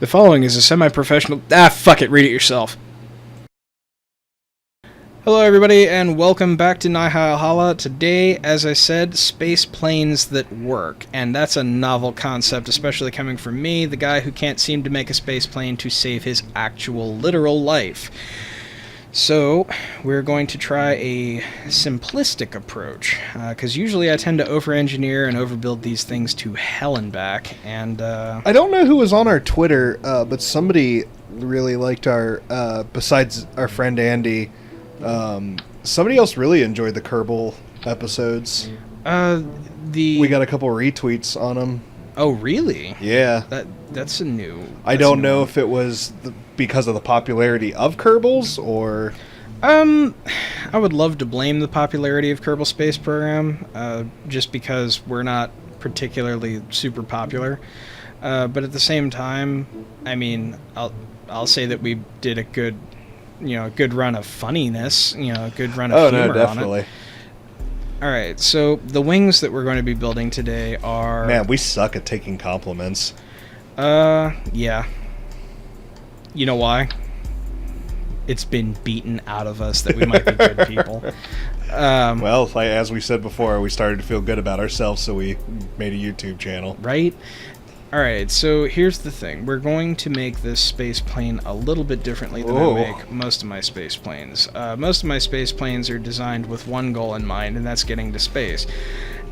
The following is a semi-professional... fuck it, read it yourself. Hello everybody, and welcome back to Nihilhalla. Today, as I said, space planes that work. And that's a novel concept, especially coming from me, the guy who can't seem to make a space plane to save his actual literal life. So, we're going to try a simplistic approach, because usually I tend to over-engineer and overbuild these things to hell and back, and I don't know who was on our Twitter, but somebody really liked our, besides our friend Andy, somebody else really enjoyed the Kerbal episodes. We got a couple retweets on them. Oh, really? Yeah. That's a new... I don't know if it was because of the popularity of Kerbals, or... I would love to blame the popularity of Kerbal Space Program, just because we're not particularly super popular. But at the same time, I mean, I'll say that we did a good run of funniness, a good run of humor definitely. on it. Alright, so the wings that we're going to be building today are... Man, we suck at taking compliments. Yeah. You know why? It's been beaten out of us that we might be good people. Well, as we said before, we started to feel good about ourselves, so we made a YouTube channel. Right? Alright, so here's the thing. We're going to make this space plane a little bit differently than I make most of my space planes. Most of my space planes are designed with one goal in mind, and that's getting to space.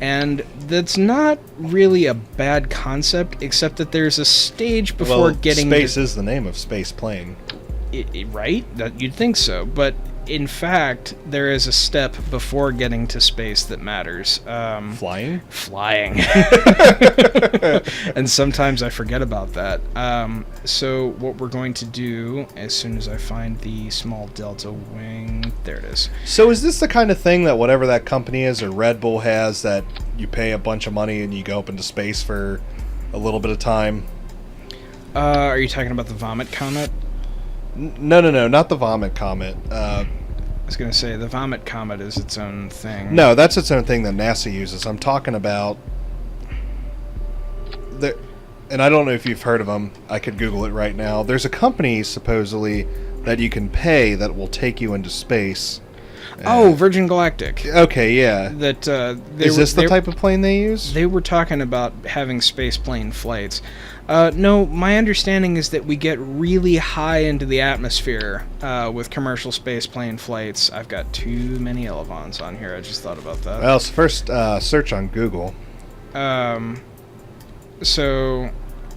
And that's not really a bad concept, except that there's a stage before getting to... Space is the name of space plane. Right? You'd think so, but in fact, there is a step before getting to space that matters. Flying? Flying. And sometimes I forget about that. So what we're going to do, as soon as I find the small delta wing... There it is. So is this the kind of thing that whatever that company is, or Red Bull has, that you pay a bunch of money and you go up into space for a little bit of time? Are you talking about the Vomit Comet? No, not the Vomit Comet. I was going to say, the Vomit Comet is its own thing. No, that's its own thing that NASA uses. I'm talking about... And I don't know if you've heard of them. I could Google it right now. There's a company, supposedly, that you can pay that will take you into space. Oh, Virgin Galactic. Okay, yeah. Is this the type of plane they use? They were talking about having space plane flights. No, my understanding is that we get really high into the atmosphere with commercial space plane flights. I've got too many elevons on here. I just thought about that. Well, so first search on Google. So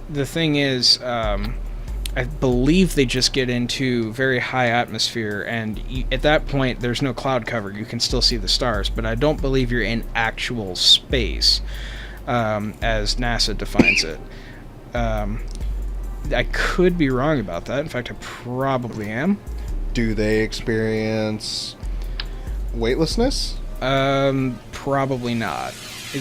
the thing is, I believe they just get into very high atmosphere, and at that point there's no cloud cover. You can still see the stars, but I don't believe you're in actual space, as NASA defines it. I could be wrong about that. In fact, I probably am. Do they experience weightlessness? Probably not.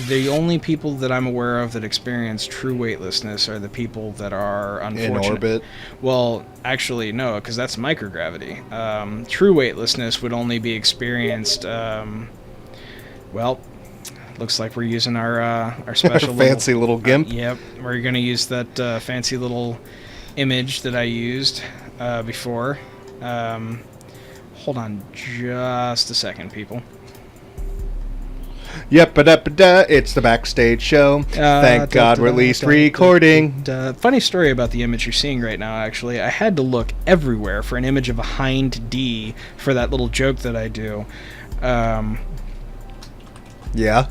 The only people that I'm aware of that experience true weightlessness are the people that are unfortunate. In orbit? Well, actually, no, because that's microgravity. True weightlessness would only be experienced, well, looks like we're using our special fancy little GIMP. Yep, we're going to use that fancy little image that I used before. Hold on just a second, people. Yep, it's the backstage show. Thank God we're at least recording. Funny story about the image you're seeing right now, actually. I had to look everywhere for an image of a hind D for that little joke that I do. Yeah?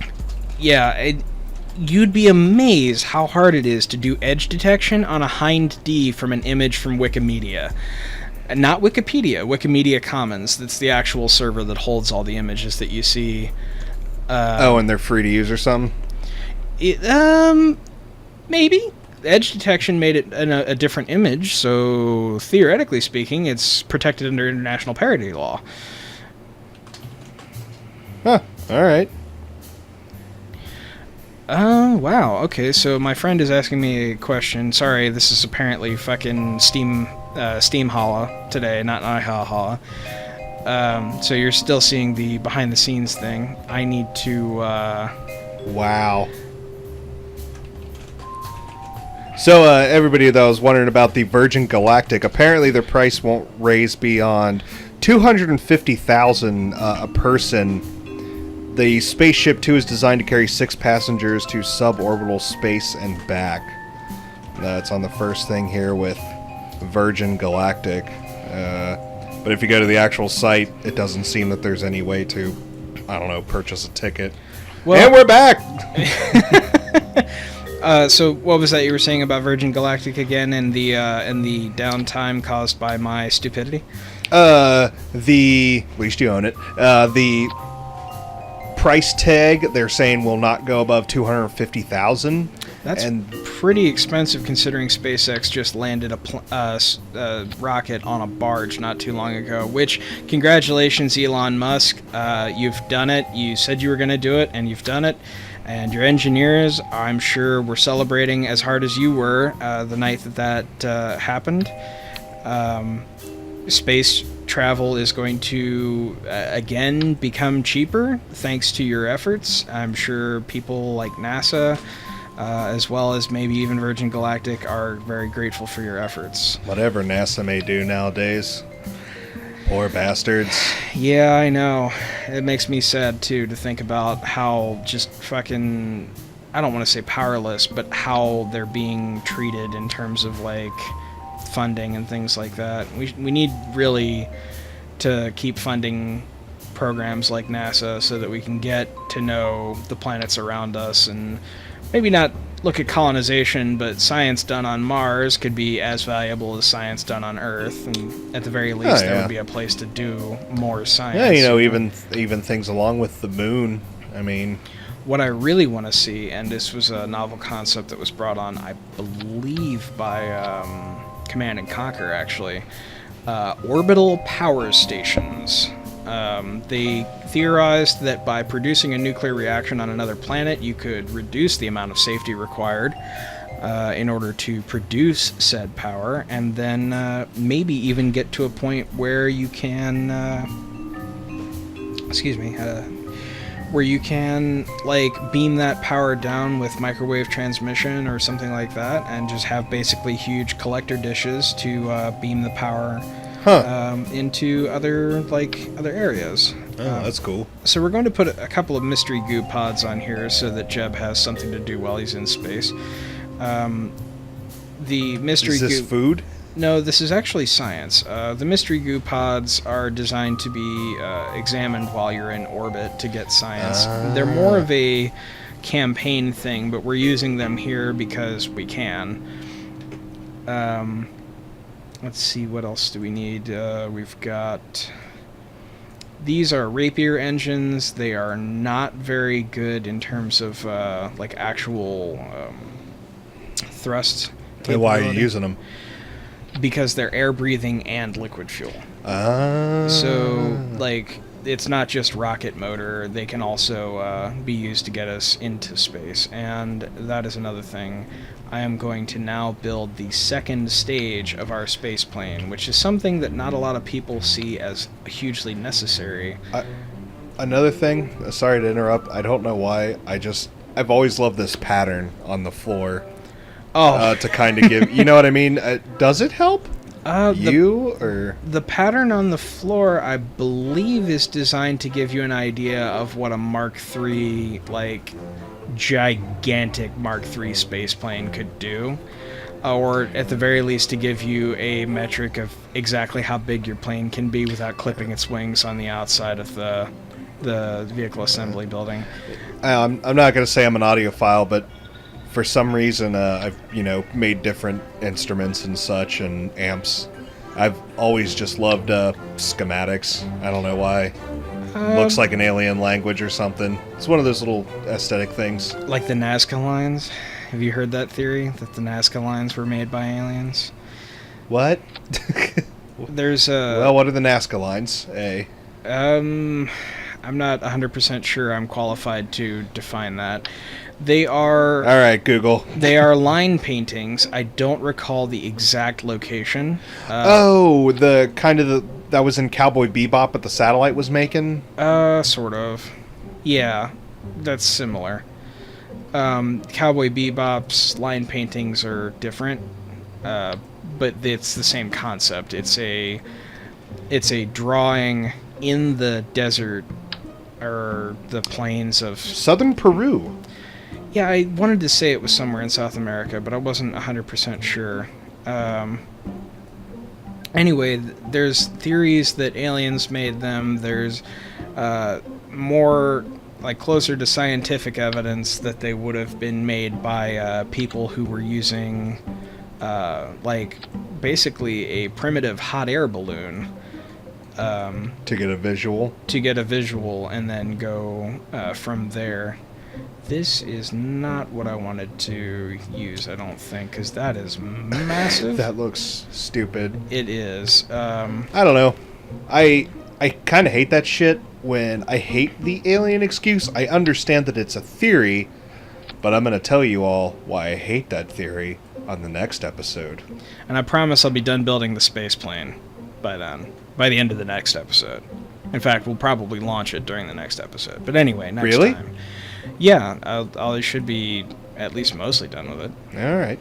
Yeah, you'd be amazed how hard it is to do edge detection on a hind D from an image from Wikimedia. Not Wikipedia, Wikimedia Commons. That's the actual server that holds all the images that you see. And they're free to use or something? Maybe. Edge detection made it a different image, so theoretically speaking, it's protected under international parity law. Huh, alright. Wow, okay, so my friend is asking me a question. Sorry, this is apparently fucking Steam Halla today, not Nihilhalla. So you're still seeing the behind-the-scenes thing. I need to, Wow. So, everybody that was wondering about the Virgin Galactic, apparently their price won't raise beyond $250,000 a person. The Spaceship 2 is designed to carry 6 passengers to suborbital space and back. That's on the first thing here with Virgin Galactic. But if you go to the actual site, it doesn't seem that there's any way to, I don't know, purchase a ticket. Well, and we're back! So what was that you were saying about Virgin Galactic again and the downtime caused by my stupidity? At least you own it. The price tag they're saying will not go above $250,000. That's pretty expensive considering SpaceX just landed a rocket on a barge not too long ago. Which, congratulations, Elon Musk. You've done it. You said you were going to do it, and you've done it. And your engineers, I'm sure, were celebrating as hard as you were the night that happened. Space travel is going to, again, become cheaper thanks to your efforts. I'm sure people like NASA, as well as maybe even Virgin Galactic, are very grateful for your efforts. Whatever NASA may do nowadays. Poor bastards. Yeah, I know. It makes me sad, too, to think about how just fucking, I don't want to say powerless, but how they're being treated in terms of, like, funding and things like that. We need really to keep funding programs like NASA so that we can get to know the planets around us, and maybe not look at colonization, but science done on Mars could be as valuable as science done on Earth, and at the very least that would be a place to do more science. Yeah, you know, even things along with the moon. I mean, what I really want to see, and this was a novel concept that was brought on, I believe, by Command and Conquer, actually, orbital power stations. They theorized that by producing a nuclear reaction on another planet, you could reduce the amount of safety required in order to produce said power, and then maybe even get to a point where you can, where you can, like, beam that power down with microwave transmission or something like that, and just have basically huge collector dishes to beam the power into other areas. Oh, that's cool. So we're going to put a couple of mystery goo pods on here so that Jeb has something to do while he's in space. The mystery goo... Is this food? No, this is actually science. The mystery goo pods are designed to be examined while you're in orbit to get science. They're more of a campaign thing, but we're using them here because we can. Let's see, what else do we need? We've got... These are Rapier engines. They are not very good in terms of like actual thrust capability. And why are you using them? Because they're air breathing and liquid fuel. So, like, it's not just rocket motor. They can also be used to get us into space. And that is another thing. I am going to now build the second stage of our space plane, which is something that not a lot of people see as hugely necessary. Another thing, sorry to interrupt, I don't know why, I've always loved this pattern on the floor. To kind of give, you know what I mean? Does it help? The pattern on the floor, I believe, is designed to give you an idea of what a Mark III, like, gigantic Mark III space plane could do, or at the very least to give you a metric of exactly how big your plane can be without clipping its wings on the outside of the vehicle assembly building. I'm not going to say I'm an audiophile, but for some reason I've made different instruments and such and amps. I've always just loved schematics. I don't know why. Looks like an alien language or something. It's one of those little aesthetic things. Like the Nazca lines? Have you heard that theory? That the Nazca lines were made by aliens? What? There's a... Well, what are the Nazca lines? I'm not 100% sure I'm qualified to define that. They are... All right, Google. They are line paintings. I don't recall the exact location. The kind of that was in Cowboy Bebop, but the satellite was making? Sort of. Yeah, that's similar. Cowboy Bebop's line paintings are different, but it's the same concept. It's a drawing in the desert or the plains of Southern Peru. Yeah, I wanted to say it was somewhere in South America, but I wasn't 100% sure. Anyway, there's theories that aliens made them. There's more, like, closer to scientific evidence that they would have been made by people who were using, like, basically a primitive hot air balloon. To get a visual? To get a visual and then go from there. This is not what I wanted to use, I don't think, because that is massive. That looks stupid. It is. I don't know. I kind of hate that shit when I hate the alien excuse. I understand that it's a theory, but I'm going to tell you all why I hate that theory on the next episode. And I promise I'll be done building the space plane by then, by the end of the next episode. In fact, we'll probably launch it during the next episode. But anyway, next time. Yeah, I should be at least mostly done with it. All right.